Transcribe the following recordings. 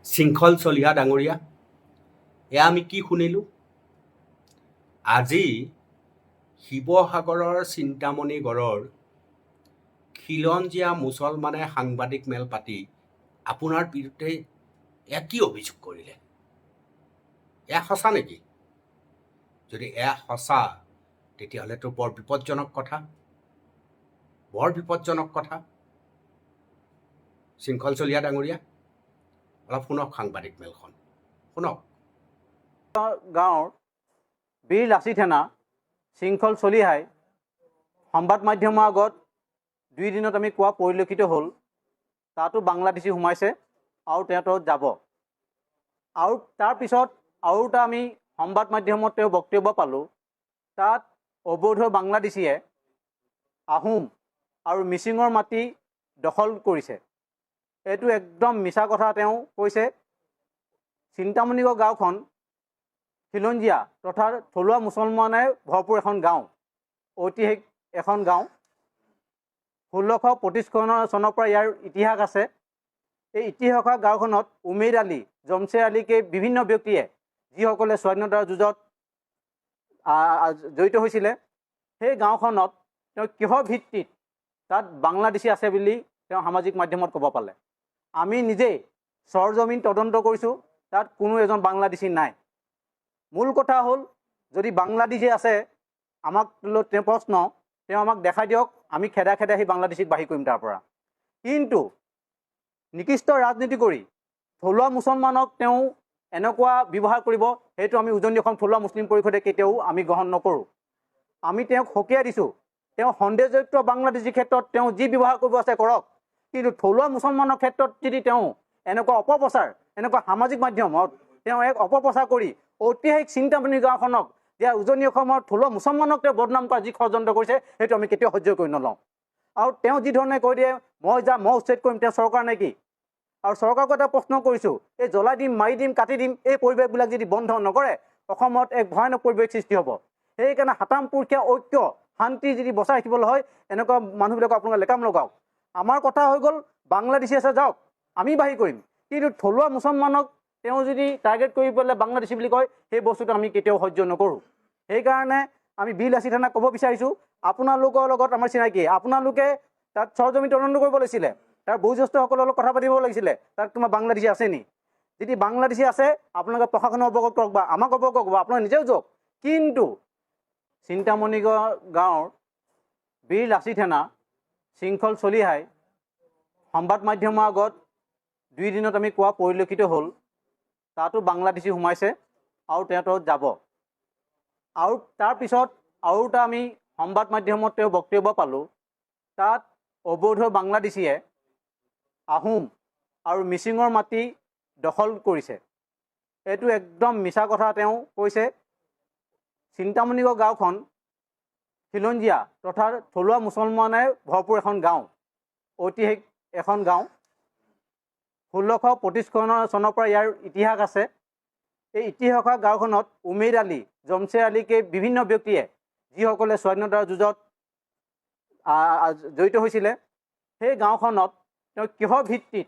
শৃংখল চলিহা ডাঙৰীয়া, এয়া আমি কি শুনিলোঁ? আজি শিৱসাগৰৰ চিন্তামণি গড়ৰ খিলঞ্জীয়া মুছলমানে সাংবাদিক মেল পাতি আপোনাৰ বিৰুদ্ধে এয়া কি অভিযোগ কৰিলে? এয়া সঁচা নেকি? যদি এয়া সঁচা, তেতিয়াহ'লেতো বৰ বিপদজনক কথা, বৰ বিপদজনক কথা। শৃংখল চলিহা ডাঙৰীয়া, অলপ শুনক সাংবাদিক মেলখন, শুনক। গাঁৱৰ বীৰ লাচিত সেনা শৃংখল চলিহাই সংবাদ মাধ্যমৰ আগত 2 দিনত আমি কোৱা পৰিলক্ষিত হ'ল, তাতো বাংলাদেশী সোমাইছে আৰু তেওঁ যাব। আৰু তাৰপিছত আৰু এটা আমি সংবাদ মাধ্যমত তেওঁ বক্তব্য পালোঁ, তাত অবৈধ বাংলাদেশীয়ে আহোম আৰু মিচিঙৰ মাটি দখল কৰিছে। এইটো একদম মিছা কথা তেওঁ কৈছে। চিন্তামণিগড় গাঁওখন খিলঞ্জীয়া তথা থলুৱা মুছলমানে ভৰপূৰ এখন গাঁও, ঐতিহাসিক এখন গাঁও। 1625 চনৰ পৰা ইয়াৰ ইতিহাস আছে। এই ইতিহাসৰ গাঁওখনত উমেৰ আলী, জমছেৰ আলীকে বিভিন্ন ব্যক্তিয়ে যিসকলে স্বাধীনতাৰ যুঁজত জড়িত হৈছিলে, সেই গাঁওখনত তেওঁ কিহৰ ভিত্তিত তাত বাংলাদেশী আছে বুলি তেওঁ সামাজিক মাধ্যমত ক'ব পালে। আমি নিজেই সৰজমিন তদন্ত কৰিছোঁ, তাত কোনো এজন বাংলাদেশী নাই। মূল কথা হ'ল, যদি বাংলাদেশী আছে, আমাক তেওঁ প্ৰশ্ন, তেওঁ আমাক দেখাই দিয়ক, আমি খেদাই খেদাই সেই বাংলাদেশীক বাহিৰ কৰিম তাৰ পৰা। কিন্তু নিকৃষ্ট ৰাজনীতি কৰি থলুৱা মুছলমানক তেওঁ এনেকুৱা ব্যৱহাৰ কৰিব, সেইটো আমি উজনি অসম থলুৱা মুছলিম পৰিষদে কেতিয়াও আমি গ্ৰহণ নকৰোঁ। আমি তেওঁক সকীয়াই দিছোঁ, তেওঁ সন্দেহযুক্ত বাংলাদেশীৰ ক্ষেত্ৰত তেওঁ যি ব্যৱহাৰ কৰিব আছে কৰক, কিন্তু থলুৱা মুছলমানৰ ক্ষেত্ৰত যদি তেওঁ এনেকুৱা অপপ্ৰচাৰ, এনেকুৱা সামাজিক মাধ্যমত তেওঁ এক অপপ্ৰচাৰ কৰি ঐতিহাসিক চিন্তামণি গাঁওখনক, যে উজনি অসমৰ থলুৱা মুছলমানক তেওঁ বদনাম কৰা যি ষড়যন্ত্ৰ কৰিছে, সেইটো আমি কেতিয়াও সহ্য কৰি নলওঁ। আৰু তেওঁ যি ধৰণে কৈ দিয়ে, মই উচ্ছেদ কৰিম, তেওঁ চৰকাৰ নে কি? আৰু চৰকাৰক এটা প্ৰশ্ন কৰিছোঁ, এই জ্বলাই দিম, মাৰি দিম, কাটি দিম, এই পৰিৱেশবিলাক যদি বন্ধ নকৰে, অসমত এক ভয়ানক পৰিৱেশ সৃষ্টি হ'ব। সেইকাৰণে সাতাম পুৰুষীয়া ঐক্য শান্তি যদি বচাই ৰাখিবলৈ হয়, এনেকুৱা মানুহবিলাকক আপোনালোকে লেকাম লগাওক। আমাৰ কথা হৈ গ'ল, বাংলাদেশী আছে যাওক, আমি বাহিৰ কৰিম, কিন্তু থলুৱা মুছলমানক তেওঁ যদি টাৰ্গেট কৰি পেলাই বাংলাদেশী বুলি কয়, সেই বস্তুটো আমি কেতিয়াও সহ্য নকৰোঁ। সেইকাৰণে আমি বীৰ লাচিত সেনাক ক'ব বিচাৰিছোঁ, আপোনালোকৰ লগত আমাৰ চিনাকি, আপোনালোকে তাত সৰজমিন তদন্ত কৰিব লাগিছিলে, তাৰ বয়োজ্যেষ্ঠসকলৰ লগত কথা পাতিব লাগিছিলে, তাত তোমাৰ বাংলাদেশী আছে নি? যদি বাংলাদেশী আছে, আপোনালোকে প্ৰশাসনক অৱগত কৰক বা আমাক অৱগত কৰক, আপোনালোকে নিজেও যাওক। কিন্তু চিন্তামণিগড় গাঁৱৰ বীৰ লাচিত সেনা শৃংখল চলিহাই সংবাদ মাধ্যমৰ আগত 2 দিনত আমি কোৱা পৰিলক্ষিত হ'ল, তাতো বাংলাদেশী সোমাইছে আৰু তেওঁ যাব। আৰু তাৰপিছত আৰু এটা আমি সংবাদ মাধ্যমত তেওঁ বক্তব্য পালোঁ, তাত অবৈধ বাংলাদেশীয়ে আহোম আৰু মিচিঙৰ মাটি দখল কৰিছে। এইটো একদম মিছা কথা তেওঁ কৈছে। চিন্তামণিগড় গাঁওখন খিলঞ্জীয়া তথা থলুৱা মুছলমানে ভৰপূৰ এখন গাঁও, ঐতিহাসিক এখন গাঁও। 1625 চনৰ পৰা ইয়াৰ ইতিহাস আছে। এই ইতিহাসৰ গাঁওখনত উমেৰ আলী, জমছেৰ আলীকে বিভিন্ন ব্যক্তিয়ে যিসকলে স্বাধীনতাৰ যুঁজত জড়িত হৈছিলে, সেই গাঁওখনত তেওঁ কিহৰ ভিত্তিত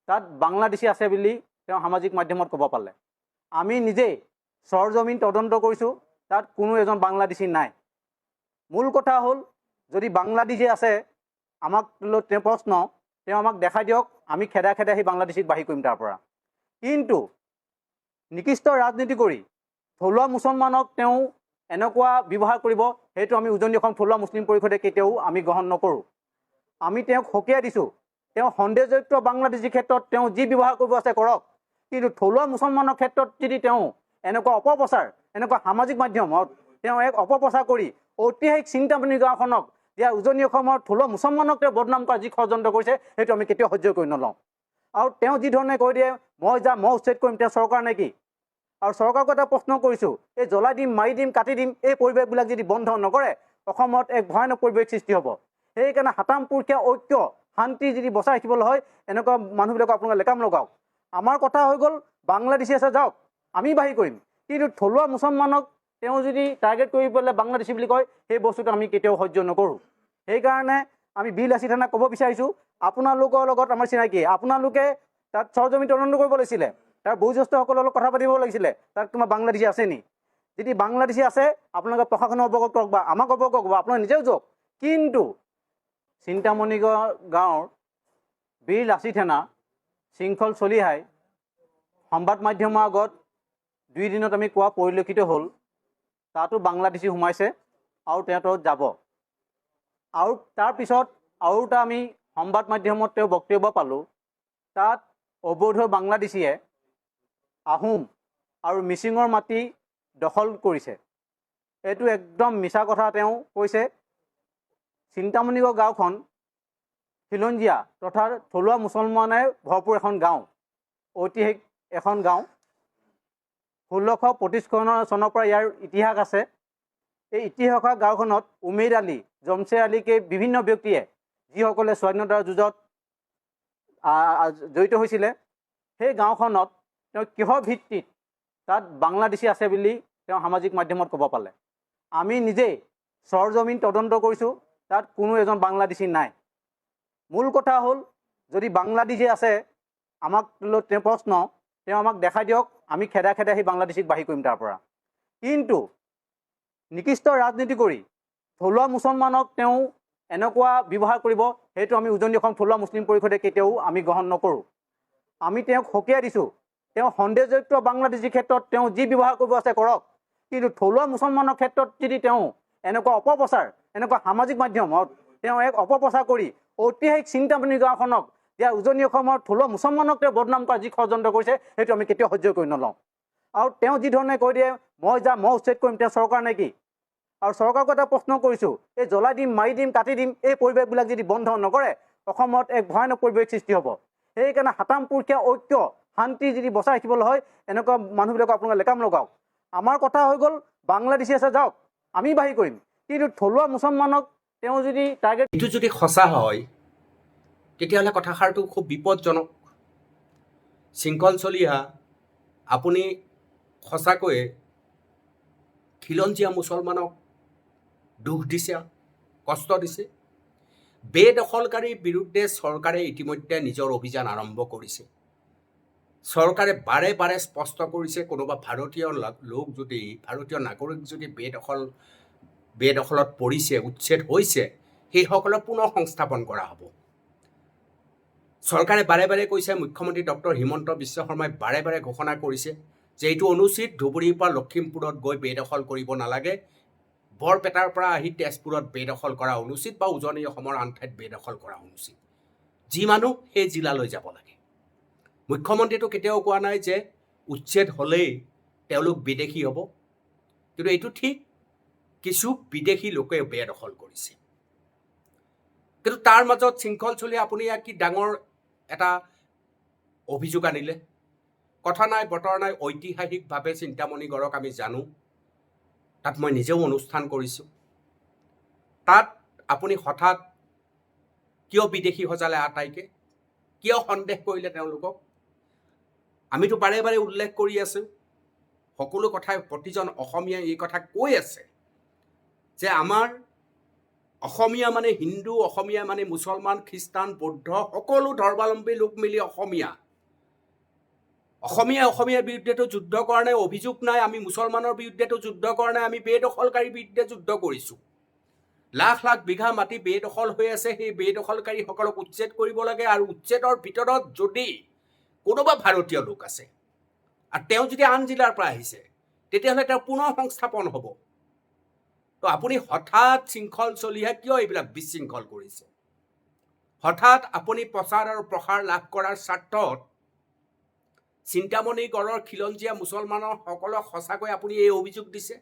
তাত বাংলাদেশী আছে বুলি তেওঁ সামাজিক মাধ্যমত ক'ব পালে। আমি নিজেই সৰজমিন তদন্ত কৰিছোঁ, তাত কোনো এজন বাংলাদেশী নাই। মূল কথা হ'ল, যদি বাংলাদেশী আছে, আমাক তেওঁ প্ৰশ্ন, তেওঁ আমাক দেখাই দিয়ক, আমি খেদাই খেদাই সেই বাংলাদেশীক বাহিৰ কৰিম তাৰ পৰা। কিন্তু নিকৃষ্ট ৰাজনীতি কৰি থলুৱা মুছলমানক তেওঁ এনেকুৱা ব্যৱহাৰ কৰিব, সেইটো আমি উজনি অসম থলুৱা মুছলিম পৰিষদে কেতিয়াও আমি গ্ৰহণ নকৰোঁ। আমি তেওঁক সকীয়াই দিছোঁ, তেওঁ সন্দেহযুক্ত বাংলাদেশীৰ ক্ষেত্ৰত তেওঁ যি ব্যৱহাৰ কৰিব আছে কৰক, কিন্তু থলুৱা মুছলমানৰ ক্ষেত্ৰত যদি তেওঁ এনেকুৱা অপপ্ৰচাৰ, এনেকুৱা সামাজিক মাধ্যমত তেওঁ এক অপপ্ৰচাৰ কৰি ঐতিহাসিক চিন্তামণি গাঁওখনক, যে উজনি অসমৰ থলুৱা মুছলমানক তেওঁ বদনাম কৰা যি ষড়যন্ত্ৰ কৰিছে, সেইটো আমি কেতিয়াও সহ্য কৰি নলওঁ। আৰু তেওঁ যি ধৰণে কৈ দিয়ে, মই উচ্ছেদ কৰিম, তেওঁ চৰকাৰ নে কি? আৰু চৰকাৰক এটা প্ৰশ্ন কৰিছোঁ, এই জ্বলাই দিম, মাৰি দিম, কাটি দিম, এই পৰিৱেশবিলাক যদি বন্ধ নকৰে, অসমত এক ভয়ানক পৰিৱেশ সৃষ্টি হ'ব। সেইকাৰণে সাতাম পুৰুষীয়া ঐক্য শান্তি যদি বচাই ৰাখিবলৈ হয়, এনেকুৱা মানুহবিলাকক আপোনালোকে লেকাম লগাওক। আমাৰ কথা হৈ গ'ল, বাংলাদেশী আছে যাওক, আমি বাহিৰ কৰিম, কিন্তু থলুৱা মুছলমানক তেওঁ যদি টাৰ্গেট কৰি পেলাই বাংলাদেশী বুলি কয়, সেই বস্তুটো আমি কেতিয়াও সহ্য নকৰোঁ। সেইকাৰণে আমি বীৰ লাচিত সেনাক ক'ব বিচাৰিছোঁ, আপোনালোকৰ লগত আমাৰ চিনাকি, আপোনালোকে তাত সৰজমিন তদন্ত কৰিব লাগিছিলে, তাৰ বয়োজ্যেষ্ঠসকলৰ লগত কথা পাতিব লাগিছিলে, তাত তোমাৰ বাংলাদেশী আছে নি? যদি বাংলাদেশী আছে আপোনালোকে প্ৰশাসনক অৱগত কৰক বা আমাক অৱগত কৰক, আপোনালোকে নিজেও যাওক। কিন্তু চিন্তামণি গাঁৱৰ বীৰ লাচিত সেনা শৃংখল চলিহাই সংবাদ মাধ্যমৰ আগত 2 দিনত আমি কোৱা পৰিলক্ষিত হ'ল, তাতো বাংলাদেশী সোমাইছে আৰু তেওঁ যাব। আৰু তাৰপিছত আৰু এটা আমি সংবাদ মাধ্যমত তেওঁ বক্তব্য পালোঁ, তাত অবৈধ বাংলাদেশীয়ে আহোম আৰু মিচিঙৰ মাটি দখল কৰিছে। এইটো একদম মিছা কথা তেওঁ কৈছে। চিন্তামণিগড় গাঁওখন খিলঞ্জীয়া তথা থলুৱা মুছলমানে ভৰপূৰ এখন গাঁও, ঐতিহাসিক এখন গাঁও। 1625 চনৰ পৰা ইয়াৰ ইতিহাস আছে। এই ইতিহাসৰ গাঁওখনত উমেৰ আলী, জমছেৰ আলীকে বিভিন্ন ব্যক্তিয়ে যিসকলে স্বাধীনতাৰ যুঁজত জড়িত হৈছিলে, সেই গাঁওখনত তেওঁ কিহৰ ভিত্তিত তাত বাংলাদেশী আছে বুলি তেওঁ সামাজিক মাধ্যমত ক'ব পালে। আমি নিজেই সৰজমিন তদন্ত কৰিছোঁ, তাত কোনো এজন বাংলাদেশী নাই। মূল কথা হ'ল, যদি বাংলাদেশী আছে আমাক তেওঁ প্ৰশ্ন, তেওঁ আমাক দেখাই দিয়ক, আমি খেদা খেদা সেই বাংলাদেশীক বাহিৰ কৰিম তাৰ পৰা। কিন্তু নিকৃষ্ট ৰাজনীতি কৰি থলুৱা মুছলমানক তেওঁ এনেকুৱা ব্যৱহাৰ কৰিব, সেইটো আমি উজনি অসম থলুৱা মুছলিম পৰিষদে কেতিয়াও আমি গ্ৰহণ নকৰোঁ। আমি তেওঁক সকীয়াই দিছোঁ, তেওঁ সন্দেহযুক্ত বাংলাদেশীৰ ক্ষেত্ৰত তেওঁ যি ব্যৱহাৰ কৰিব আছে কৰক, কিন্তু থলুৱা মুছলমানৰ ক্ষেত্ৰত যদি তেওঁ এনেকুৱা অপপ্ৰচাৰ, এনেকুৱা সামাজিক মাধ্যমত তেওঁ এক অপপ্ৰচাৰ কৰি ঐতিহাসিক চিন্তামণি গাঁওখনক, ইয়াৰ উজনি অসমৰ থলুৱা মুছলমানক তেওঁ বদনাম কৰা যি ষড়যন্ত্ৰ কৰিছে, সেইটো আমি কেতিয়াও সহ্য কৰি নলওঁ। আৰু তেওঁ যি ধৰণে কৈ দিয়ে মই উচ্ছেদ কৰিম, তেওঁ চৰকাৰ নে কি? আৰু চৰকাৰকো এটা প্ৰশ্ন কৰিছোঁ, এই জ্বলাই দিম, মাৰি দিম, কাটি দিম, এই পৰিৱেশবিলাক যদি বন্ধ নকৰে অসমত এক ভয়ানক পৰিৱেশ সৃষ্টি হ'ব। সেইকাৰণে সাতাম পুৰুষীয়া ঐক্য শান্তি যদি বচাই ৰাখিবলৈ হয়, এনেকুৱা মানুহবিলাকক আপোনালোকে লেকাম লগাওক। আমাৰ কথা হৈ গ'ল বাংলাদেশী আছে যাওক, আমি বাহিৰ কৰিম, কিন্তু থলুৱা মুছলমানক তেওঁ যদি টাৰ্গেট, এইটো যদি সঁচা হয় তেতিয়াহ'লে কথাষাৰটো খুব বিপদজনক। শৃংখল চলিহা, আপুনি সঁচাকৈয়ে খিলঞ্জীয়া মুছলমানক দুখ দিছে, কষ্ট দিছে। বেদখলকাৰীৰ বিৰুদ্ধে চৰকাৰে ইতিমধ্যে নিজৰ অভিযান আৰম্ভ কৰিছে। চৰকাৰে বাৰে বাৰে স্পষ্ট কৰিছে, কোনোবা ভাৰতীয় লোক যদি, ভাৰতীয় নাগৰিক যদি বেদখলত পৰিছে, উচ্ছেদ হৈছে, সেইসকলক পুনৰ সংস্থাপন কৰা হ'ব। চৰকাৰে বাৰে বাৰে কৈছে, মুখ্যমন্ত্ৰী ডক্টৰ হিমন্ত বিশ্ব শৰ্মাই বাৰে বাৰে ঘোষণা কৰিছে যে এইটো অনুচিত, ধুবুৰীৰ পৰা লখিমপুৰত গৈ বেদখল কৰিব নালাগে, বৰপেটাৰ পৰা আহি তেজপুৰত বেদখল কৰা অনুচিত বা উজনি অসমৰ আন ঠাইত বেদখল কৰা অনুচিত। যি মানুহ সেই জিলালৈ যাব লাগে। মুখ্যমন্ত্ৰীটো কেতিয়াও কোৱা নাই যে উচ্ছেদ হ'লেই তেওঁলোক বিদেশী হ'ব, কিন্তু এইটো ঠিক, কিছু বিদেশী লোকে বেদখল কৰিছে। কিন্তু তাৰ মাজত শৃংখল চলি আপুনি ইয়াক কি ডাঙৰ এটা অভিযোগ আনিলে? কথা নাই বতৰ নাই, ঐতিহাসিকভাৱে চিন্তামণিগড়ক আমি জানো, তাত মই নিজেও অনুষ্ঠান কৰিছোঁ। তাত আপুনি হঠাৎ কিয় বিদেশী সজালে আটাইকে? কিয় সন্দেহ কৰিলে তেওঁলোকক? আমিতো বাৰে বাৰে উল্লেখ কৰি আছোঁ, সকলো কথাই প্ৰতিজন অসমীয়াই এই কথা কৈ আছে যে আমাৰ অসমীয়া মানে হিন্দু, অসমীয়া মানে মুছলমান, খ্ৰীষ্টান, বৌদ্ধ, সকলো ধৰ্মাৱলম্বী লোক মিলি অসমীয়া। অসমীয়াৰ বিৰুদ্ধেতো যুদ্ধ কৰা নাই, অভিযোগ নাই। আমি মুছলমানৰ বিৰুদ্ধেতো যুদ্ধ কৰা নাই, আমি বেদখলকাৰীৰ বিৰুদ্ধে যুদ্ধ কৰিছোঁ। লাখ লাখ বিঘা মাটি বেদখল হৈ আছে, সেই বেদখলকাৰীসকলক উচ্ছেদ কৰিব লাগে। আৰু উচ্ছেদৰ ভিতৰত যদি কোনোবা ভাৰতীয় লোক আছে আৰু তেওঁ যদি আন জিলাৰ পৰা আহিছে, তেতিয়াহ'লে তেওঁ পুনৰ সংস্থাপন হ'ব। তো আপুনি হঠাৎ শৃংখল চলিহে কিয় এইবিলাক বিশৃংখল কৰিছে? হঠাৎ আপুনি প্ৰচাৰ আৰু প্ৰসাৰ লাভ কৰাৰ স্বাৰ্থত চিন্তামণিগড়ৰ খিলঞ্জীয়া মুছলমানৰ সকলক সঁচাকৈ আপুনি এই অভিযোগ দিছে?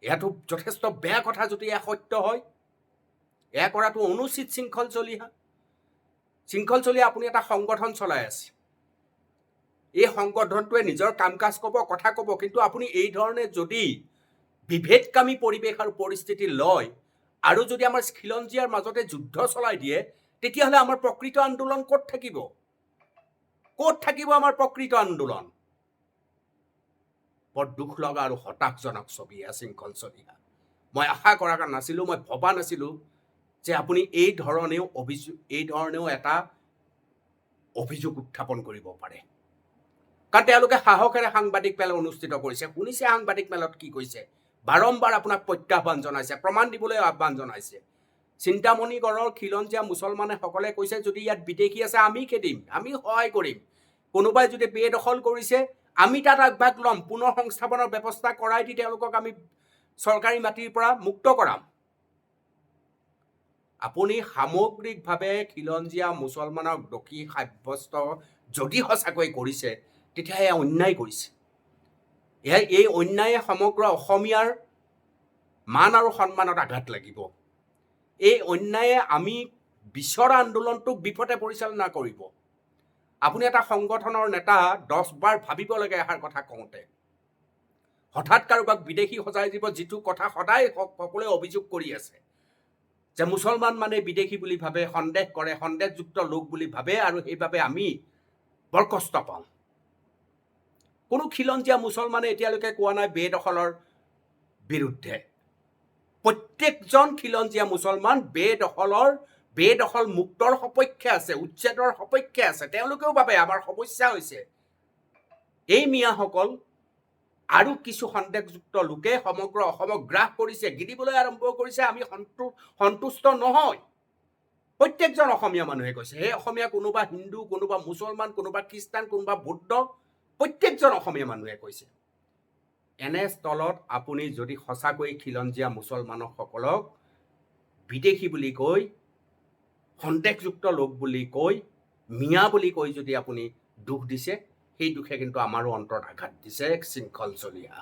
এয়াতো যথেষ্ট বেয়া কথা। যদি এয়া সত্য হয়, এয়া কৰাটো অনুচিত। শৃংখল চলিহা আপুনি এটা সংগঠন চলাই আছে। এই সংগঠনটোৱে নিজৰ কাম কাজ ক'ব, কথা ক'ব, কিন্তু আপুনি এই ধৰণে যদি বিভেদকামী পৰিৱেশ আৰু পৰিস্থিতি লয় আৰু যদি আমাৰ খিলঞ্জীয়াৰ মাজতে যুদ্ধ চলাই দিয়ে, তেতিয়াহ'লে আমাৰ প্ৰকৃত আন্দোলন ক'ত থাকিব? ক'ত থাকিব আমাৰ প্ৰকৃত আন্দোলন? বৰ দুখ লগা আৰু হতাশজনক ছবি শৃংখল চলিহা। মই আশা কৰা নাছিলোঁ, মই ভবা নাছিলোঁ যে আপুনি এই ধৰণেও এটা অভিযোগ উত্থাপন কৰিব পাৰে। কাৰণ তেওঁলোকে সাহসেৰে সাংবাদিক মেল অনুষ্ঠিত কৰিছে। শুনিছে সাংবাদিক মেলত কি কৈছে, বাৰম্বাৰ আপোনাক প্ৰত্যাহ্বান জনাইছে, প্ৰমাণ দিবলৈ আহ্বান জনাইছে। চিন্তামণিগড়ৰ খিলঞ্জীয়া মুছলমানে সকলে কৈছে যদি ইয়াত বিদেশী আছে আমি খেদিম, আমি সহায় কৰিম। কোনোবাই যদি বেদখল কৰিছে আমি তাত আগভাগ ল'ম, পুনৰ সংস্থাপনৰ ব্যৱস্থা কৰাই দি তেওঁলোকক আমি চৰকাৰী মাটিৰ পৰা মুক্ত কৰাম। আপুনি সামগ্ৰিকভাৱে খিলঞ্জীয়া মুছলমানক দোষী সাব্যস্ত যদি সঁচাকৈ কৰিছে তেতিয়া এয়া অন্যায় কৰিছে। এই অন্যায়ে সমগ্ৰ অসমীয়াৰ মান আৰু সন্মানত আঘাত লাগিব। এই অন্যায়ে আমি বিচৰা আন্দোলনটোক বিপথে পৰিচালনা কৰিব। আপুনি এটা সংগঠনৰ নেতা 10 বাৰ ভাবিব লাগে এষাৰ কথা কওঁতে। হঠাৎ কাৰোবাক বিদেশী সজাই দিব, যিটো কথা সদায় সকলোৱে অভিযোগ কৰি আছে যে মুছলমান মানে বিদেশী বুলি ভাবে, সন্দেহ কৰে, সন্দেহযুক্ত লোক বুলি ভাবে, আৰু সেইবাবে আমি বৰ কষ্ট পাওঁ। কোনো খিলঞ্জীয়া মুছলমানে এতিয়ালৈকে কোৱা নাই বেদখলৰ বিৰুদ্ধে। প্ৰত্যেকজন খিলঞ্জীয়া মুছলমান বেদখল মুক্তৰ সপক্ষে আছে, উচ্ছেদৰ সপক্ষে আছে। তেওঁলোকেও ভাবে আমাৰ সমস্যা হৈছে এই মিয়াসকল আৰু কিছু সন্দেহযুক্ত লোকে সমগ্ৰ অসমক গ্ৰাস কৰিছে, গিৰিবলৈ আৰম্ভ কৰিছে। আমি সন্তুষ্ট নহয়। প্ৰত্যেকজন অসমীয়া মানুহে কৈছে। সেই অসমীয়া কোনোবা হিন্দু, কোনোবা মুছলমান, কোনোবা খ্ৰীষ্টান, কোনোবা বৌদ্ধ, প্ৰত্যেকজন অসমীয়া মানুহে কৈছে। এনে স্থলত আপুনি যদি সঁচাকৈ খিলঞ্জীয়া মুছলমানসকলক বিদেশী বুলি কৈ, সন্দেহযুক্ত লোক বুলি কৈ, মিয়া বুলি কৈ যদি আপুনি দুখ দিছে, সেই দুখে কিন্তু আমাৰো অন্তৰত আঘাত দিছে। শৃংখল চলিহা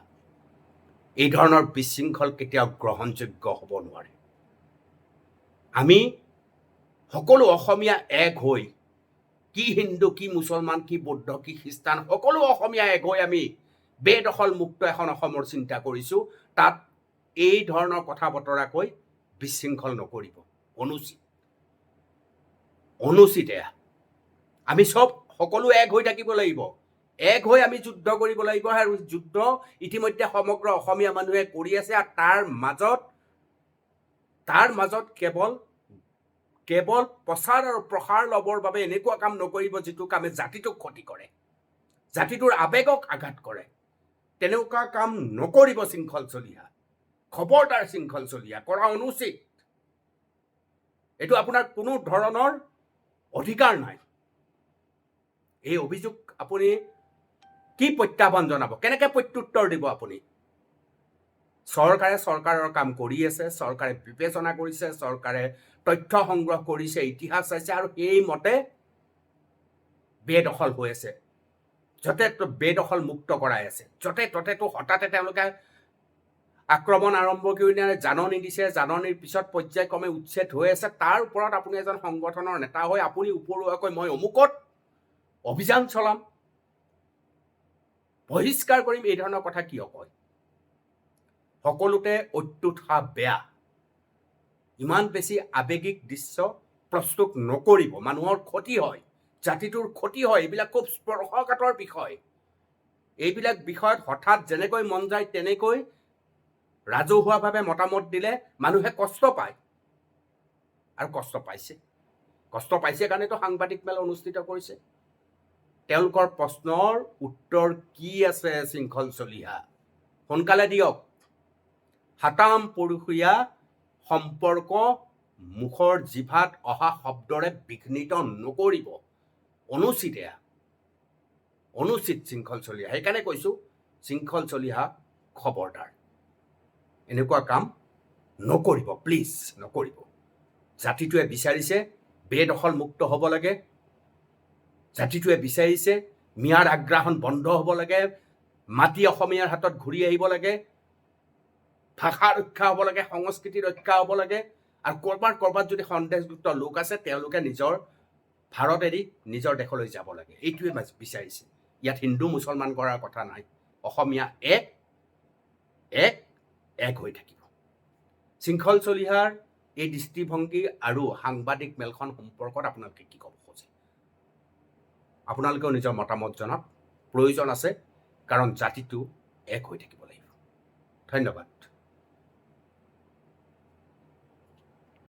এই ধৰণৰ বিশৃংখল কেতিয়াও গ্ৰহণযোগ্য হ'ব নোৱাৰে। আমি সকলো অসমীয়া এক হৈ, কি হিন্দু, কি মুছলমান, কি বৌদ্ধ, কি খ্ৰীষ্টান, সকলো অসমীয়া এক হৈ আমি বেদখল মুক্ত এখন অসমৰ চিন্তা কৰিছোঁ। তাত এই ধৰণৰ কথা বতৰা কৈ বিশৃংখল নকৰিব। অনুচিত এয়া। আমি সকলো এক হৈ থাকিব লাগিব, এক হৈ আমি যুদ্ধ কৰিব লাগিব। আৰু যুদ্ধ ইতিমধ্যে সমগ্ৰ অসমীয়া মানুহে কৰি আছে। আৰু তাৰ মাজত কেৱল প্ৰচাৰ আৰু প্ৰসাৰ ল'বৰ বাবে এনেকুৱা কাম নকৰিব যিটো কামে জাতিটোক ক্ষতি কৰে, জাতিটোৰ আৱেগক আঘাত কৰে। তেনেকুৱা কাম নকৰিব শৃংখল চলিহা। খবৰদাৰ শৃংখল চলিহা কৰা অনুচিত। এইটো আপোনাৰ কোনো ধৰণৰ অধিকাৰ নাই। এই অভিযোগ আপুনি কি প্ৰত্যাহ্বান জনাব, কেনেকৈ প্ৰত্যুত্তৰ দিব? আপুনি চৰকাৰে চৰকাৰৰ কাম কৰি আছে, চৰকাৰে বিবেচনা কৰিছে, চৰকাৰে তথ্য সংগ্ৰহ কৰিছে, ইতিহাস চাইছে, আৰু সেইমতে বেদখল হৈ আছে। য'তে বেদখল মুক্ত কৰাই আছে, য'তে ত'তেতো হঠাতে তেওঁলোকে আক্ৰমণ আৰম্ভ কৰি জাননী দিছে, জাননীৰ পিছত পৰ্যায়ক্ৰমে উচ্ছেদ হৈ আছে। তাৰ ওপৰত আপুনি এজন সংগঠনৰ নেতা হৈ আপুনি উপৰুৱাকৈ মই অমুকত অভিযান চলাম, বহিষ্কাৰ কৰিম, এই ধৰণৰ কথা কিয় কয়? সকলোতে অত্যুৎসাহ বেয়া। ইমান বেছি আৱেগিক দৃশ্য প্ৰস্তুত নকৰিব। মানুহৰ ক্ষতি হয়, জাতিটোৰ ক্ষতি হয়। এইবিলাক খুব স্পৰ্শকাতৰ বিষয়। এইবিলাক বিষয়ত হঠাৎ যেনেকৈ মন যায় তেনেকৈ ৰাজহুৱাভাৱে মতামত দিলে মানুহে কষ্ট পায়, আৰু কষ্ট পাইছে কাৰণেতো সাংবাদিক মেল অনুষ্ঠিত কৰিছে। তেওঁলোকৰ প্ৰশ্নৰ উত্তৰ কি আছে শৃংখল চলিহা? সোনকালে দিয়ক। সাতাম পুৰুষীয়া সম্পৰ্ক মুখৰ জিভাত অহা শব্দৰে বিঘ্নিত নকৰিব। অনুচিত এয়া, অনুচিত শৃংখল চলিহা। সেইকাৰণে কৈছোঁ শৃংখল চলিহা খবৰদাৰ, এনেকুৱা কাম নকৰিব, প্লিজ নকৰিব। জাতিটোৱে বিচাৰিছে বেদখল মুক্ত হ'ব লাগে, জাতিটোৱে বিচাৰিছে মিয়াৰ আগ্ৰাসন বন্ধ হ'ব লাগে, মাটি অসমীয়াৰ হাতত ঘূৰি আহিব লাগে, ভাষা ৰক্ষা হ'ব লাগে, সংস্কৃতি ৰক্ষা হ'ব লাগে। আৰু ক'ৰবাত যদি সন্দেহযুক্ত লোক আছে তেওঁলোকে নিজৰ ভাৰত এৰি নিজৰ দেশলৈ যাব লাগে। এইটোৱে বিচাৰিছে। ইয়াত হিন্দু মুছলমান কৰাৰ কথা নাই। অসমীয়া এক হৈ থাকিব। শৃংখল চলিহাৰ এই দৃষ্টিভংগী আৰু সাংবাদিক মেলখন সম্পৰ্কত আপোনালোকে কি ক'ব খোজে? আপোনালোকেও নিজৰ মতামত জনাওক। প্ৰয়োজন আছে, কাৰণ জাতিটো এক হৈ থাকিব লাগিব। ধন্যবাদ।